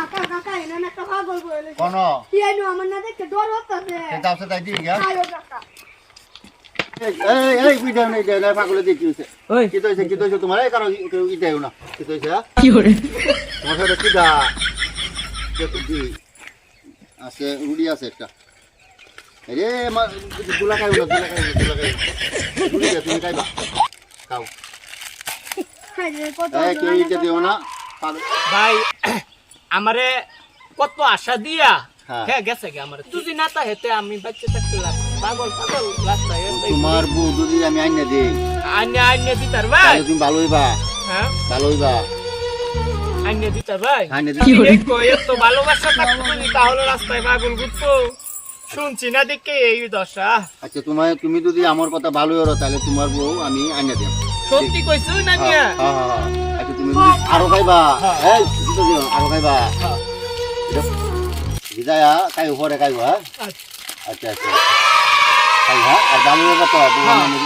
কাকা কাকা এনে একটা পাগল বলে কোন কি আইনো আমার না দেখতে ডর হচ্ছে এটা আছে তাই দিই গা আয়ো কাকা এই ভিডিও নেই দে না পাগলে দেখি হইছে ওই কি কইছে তোমার এই কারণ ই দেও না কি কইছে কি করে তোমার সাথে কি দা কি আছে রুডি আছে একটা আরে মা গুলা খাই না রুডি দে তুমি খাইবা খাও খাই রে কত এই কেউ ইতে দিও না ভাই আমারে কত আশা দিয়া হ্যাঁ। হ্যাঁ গেছে গে আমারে তুই না তা হেতে আমি বাচ্চা থাকতে পাগল পাগল লাগতা তোমার বউ যদি আমি আইনা দেই আইনে দিতার ভাই তাহলে তুমি ভালো হইবা হ্যাঁ ভালো হইবা আইনে দিতার ভাই আইনা কি দিই এত ভালোবাসা থাকতো না তাহলে রাস্তায় পাগল ঘুরতো শুনছি না দেখে এই দশা আচ্ছা তুমি যদি আমার কথা ভালো হরো তাহলে তোমার বউ আমি আইনা দেব সত্যি কইছো না মিয়া হ্যাঁ আচ্ছা তুমি আরো খাইবা এই দুটো দিও আরো খাইবা বিদায়া খাই উপরে খাইবা আচ্ছা আচ্ছা খাই হ্যাঁ আর ভালো হবে তো বউ আমি